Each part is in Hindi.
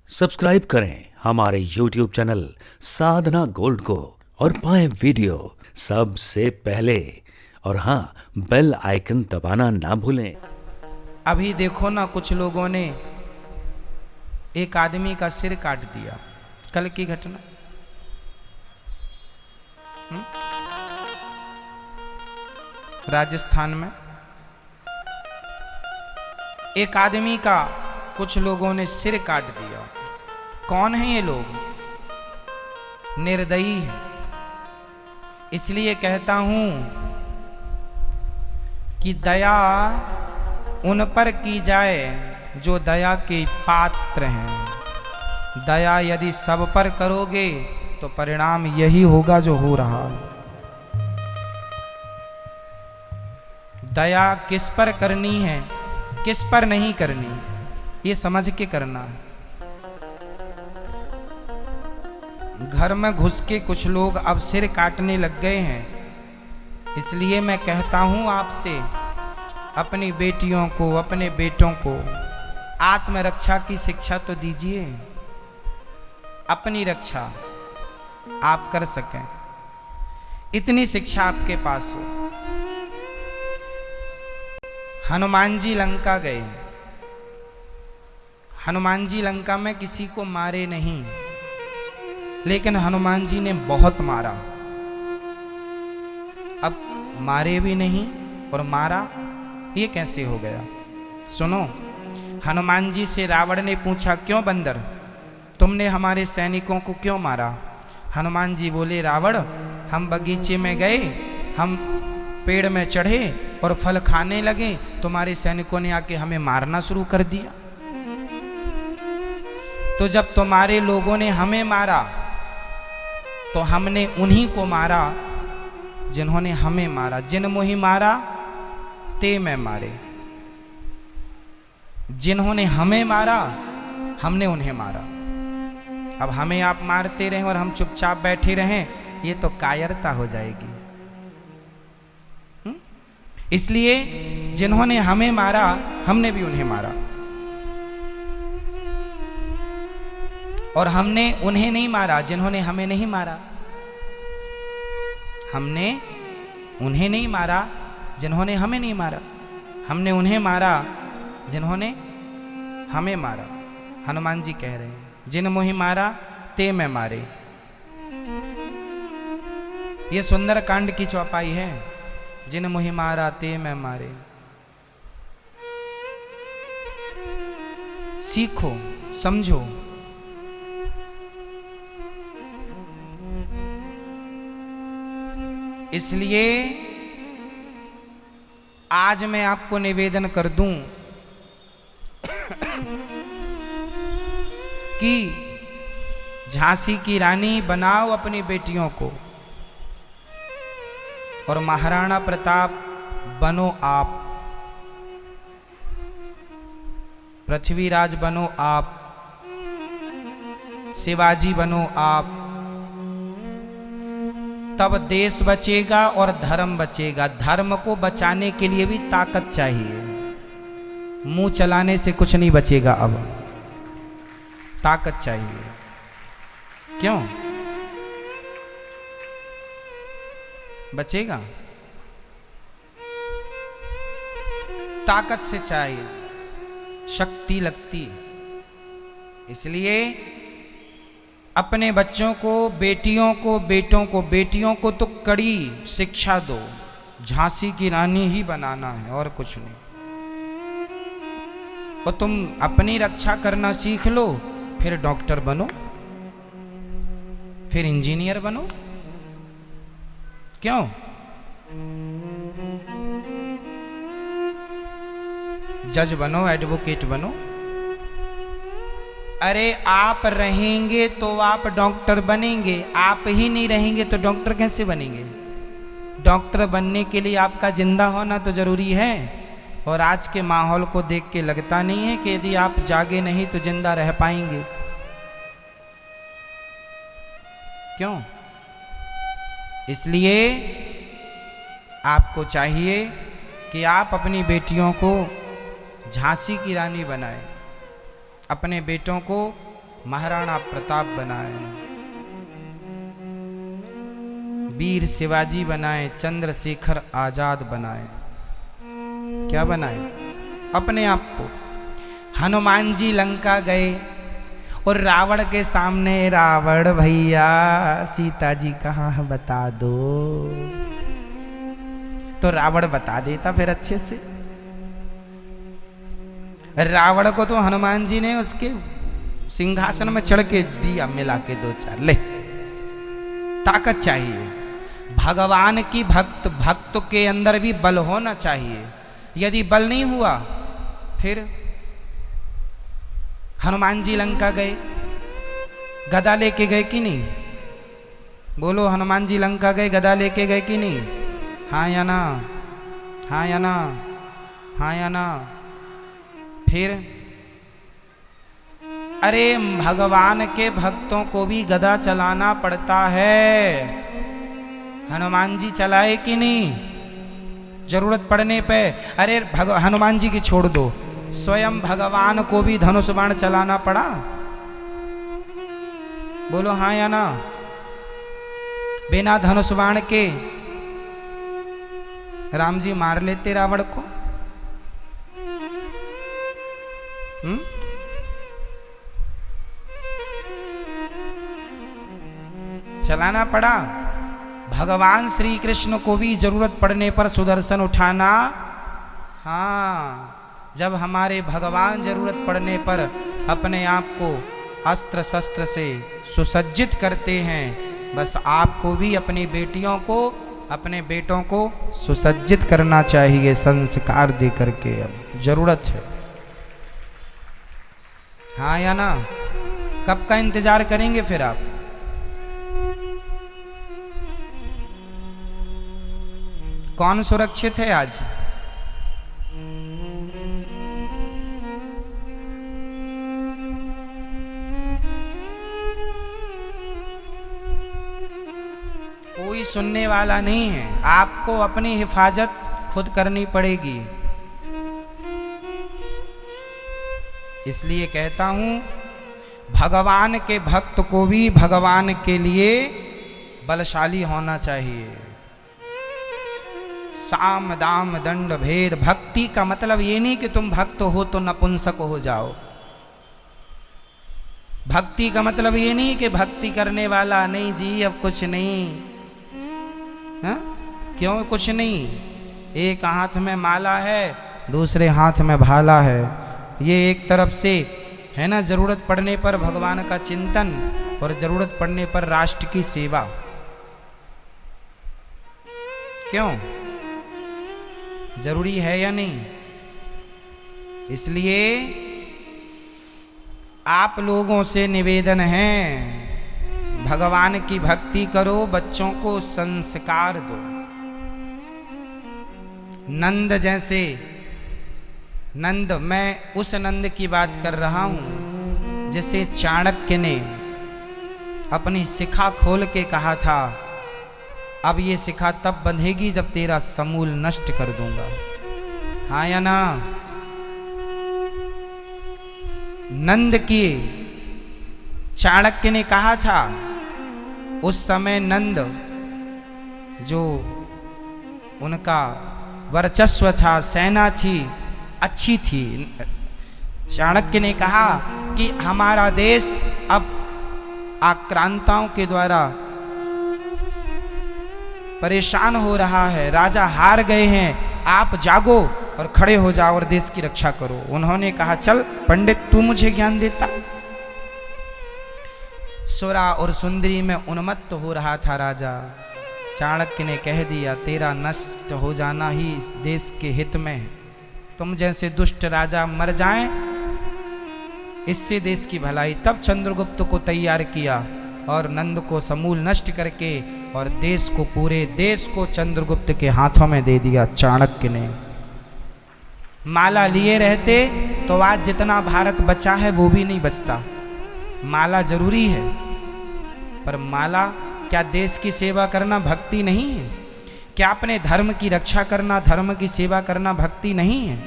सब्सक्राइब करें हमारे YouTube चैनल साधना गोल्ड को और पाएं वीडियो सबसे पहले। और हाँ, बेल आइकन दबाना ना भूलें। अभी देखो ना, कुछ लोगों ने एक आदमी का सिर काट दिया। कल की घटना। राजस्थान में एक आदमी का कुछ लोगों ने सिर काट दिया। कौन है ये लोग? निर्दयी है। इसलिए कहता हूं कि दया उन पर की जाए जो दया के पात्र हैं। दया यदि सब पर करोगे तो परिणाम यही होगा जो हो रहा है। दया किस पर करनी है, किस पर नहीं करनी, ये समझ के करना है। घर में घुस के कुछ लोग अब सिर काटने लग गए हैं। इसलिए मैं कहता हूं आपसे, अपनी बेटियों को, अपने बेटों को आत्मरक्षा की शिक्षा तो दीजिए। अपनी रक्षा आप कर सकें, इतनी शिक्षा आपके पास हो। हनुमान जी लंका गए। हनुमान जी लंका में किसी को मारे नहीं, लेकिन हनुमान जी ने बहुत मारा। अब मारे भी नहीं और मारा, ये कैसे हो गया? सुनो, हनुमान जी से रावण ने पूछा, क्यों बंदर, तुमने हमारे सैनिकों को क्यों मारा? हनुमान जी बोले, रावण, हम बगीचे में गए, हम पेड़ में चढ़े और फल खाने लगे, तुम्हारे सैनिकों ने आके हमें मारना शुरू कर दिया। तो जब तुम्हारे लोगों ने हमें मारा तो हमने उन्हीं को मारा जिन्होंने हमें मारा। जिन मोहि मारा ते मैं मारे। जिन्होंने हमें मारा हमने उन्हें मारा। अब हमें आप मारते रहें और हम चुपचाप बैठे रहें, ये तो कायरता हो जाएगी। इसलिए जिन्होंने हमें मारा हमने भी उन्हें मारा, और हमने उन्हें नहीं मारा जिन्होंने हमें नहीं मारा। हमने उन्हें नहीं मारा जिन्होंने हमें नहीं मारा। हमने उन्हें मारा जिन्होंने हमें मारा। हनुमान जी कह रहे हैं, जिन मोहि मारा ते मैं मारे। ये सुंदर कांड की चौपाई है। जिन मोहि मारा ते मैं मारे। सीखो, समझो। इसलिए आज मैं आपको निवेदन कर दूं कि झांसी की रानी बनाओ अपनी बेटियों को, और महाराणा प्रताप बनो आप। पृथ्वीराज बनो आप। शिवाजी बनो आप। तब देश बचेगा और धर्म बचेगा। धर्म को बचाने के लिए भी ताकत चाहिए। मुंह चलाने से कुछ नहीं बचेगा। अब ताकत चाहिए। क्यों बचेगा? ताकत से चाहिए, शक्ति लगती। इसलिए अपने बच्चों को, बेटियों को, बेटों को, बेटियों को तो कड़ी शिक्षा दो। झांसी की रानी ही बनाना है और कुछ नहीं। और तुम अपनी रक्षा करना सीख लो, फिर डॉक्टर बनो, फिर इंजीनियर बनो। क्यों? जज बनो, एडवोकेट बनो। अरे आप रहेंगे तो आप डॉक्टर बनेंगे। आप ही नहीं रहेंगे तो डॉक्टर कैसे बनेंगे? डॉक्टर बनने के लिए आपका जिंदा होना तो जरूरी है। और आज के माहौल को देख के लगता नहीं है कि यदि आप जागे नहीं तो जिंदा रह पाएंगे। क्यों? इसलिए आपको चाहिए कि आप अपनी बेटियों को झांसी की रानी बनाएं। अपने बेटों को महाराणा प्रताप बनाए, वीर शिवाजी बनाए, चंद्रशेखर आजाद बनाए। क्या बनाए? अपने आप को। हनुमान जी लंका गए और रावण के सामने, रावण भैया सीता जी कहाँ है बता दो, तो रावण बता देता फिर अच्छे से। रावण को तो हनुमान जी ने उसके सिंहासन में चढ़ के दिया मिला के 2-4। ले, ताकत चाहिए। भगवान की भक्त के अंदर भी बल होना चाहिए। यदि बल नहीं हुआ फिर हनुमान जी लंका गए, गदा लेके गए कि नहीं? बोलो, हनुमान जी लंका गए गदा लेके गए कि नहीं? हाँ या ना? हाँ या ना? हाँ या ना? फिर अरे भगवान के भक्तों को भी गदा चलाना पड़ता है। हनुमान जी चलाए कि नहीं? जरूरत पड़ने पे। अरे हनुमान जी की छोड़ दो, स्वयं भगवान को भी धनुष बाण चलाना पड़ा। बोलो हाँ या ना? बिना धनुष बाण के राम जी मार लेते रावण को। चलाना पड़ा। भगवान श्री कृष्ण को भी जरूरत पड़ने पर सुदर्शन उठाना। हाँ, जब हमारे भगवान जरूरत पड़ने पर अपने आप को अस्त्र शस्त्र से सुसज्जित करते हैं, बस आपको भी अपनी बेटियों को, अपने बेटों को सुसज्जित करना चाहिए संस्कार दे करके। अब जरूरत है। हाँ या ना? कब का इंतजार करेंगे फिर आप? कौन सुरक्षित है आज? कोई सुनने वाला नहीं है। आपको अपनी हिफाजत खुद करनी पड़ेगी। इसलिए कहता हूं, भगवान के भक्त को भी भगवान के लिए बलशाली होना चाहिए। साम दाम दंड भेद। भक्ति का मतलब ये नहीं कि तुम भक्त हो तो नपुंसक हो जाओ। भक्ति का मतलब ये नहीं कि भक्ति करने वाला नहीं जी अब कुछ नहीं। हा? क्यों कुछ नहीं? एक हाथ में माला है, दूसरे हाथ में भाला है। ये एक तरफ से है ना, जरूरत पड़ने पर भगवान का चिंतन और जरूरत पड़ने पर राष्ट्र की सेवा। क्यों? जरूरी है या नहीं? इसलिए आप लोगों से निवेदन है, भगवान की भक्ति करो, बच्चों को संस्कार दो। नंद जैसे नंद, मैं उस नंद की बात कर रहा हूं जिसे चाणक्य ने अपनी शिखा खोल के कहा था, अब ये शिखा तब बंधेगी जब तेरा समूल नष्ट कर दूंगा। हाँ या ना? नंद की चाणक्य ने कहा था। उस समय नंद जो उनका वर्चस्व था, सेना थी, अच्छी थी। चाणक्य ने कहा कि हमारा देश अब आक्रांताओं के द्वारा परेशान हो रहा है, राजा हार गए हैं, आप जागो और खड़े हो जाओ और देश की रक्षा करो। उन्होंने कहा चल पंडित तू मुझे ज्ञान देता। सुरा और सुंदरी में उन्मत्त हो रहा था राजा। चाणक्य ने कह दिया तेरा नष्ट हो जाना ही इस देश के हित में है। तुम जैसे दुष्ट राजा मर जाएं, इससे देश की भलाई। तब चंद्रगुप्त को तैयार किया और नंद को समूल नष्ट करके और देश को, पूरे देश को चंद्रगुप्त के हाथों में दे दिया चाणक्य ने। माला लिए रहते तो आज जितना भारत बचा है वो भी नहीं बचता। माला जरूरी है, पर माला क्या देश की सेवा करना भक्ति नहीं है? क्या अपने धर्म की रक्षा करना, धर्म की सेवा करना भक्ति नहीं है?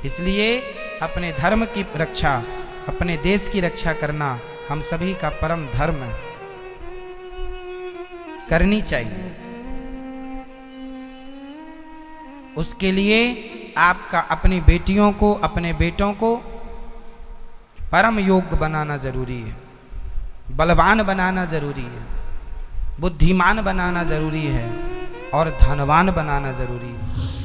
इसलिए अपने धर्म की रक्षा, अपने देश की रक्षा करना हम सभी का परम धर्म करनी चाहिए। उसके लिए आपका अपनी बेटियों को, अपने बेटों को परम योग्य बनाना जरूरी है, बलवान बनाना जरूरी है, बुद्धिमान बनाना जरूरी है और धनवान बनाना जरूरी है।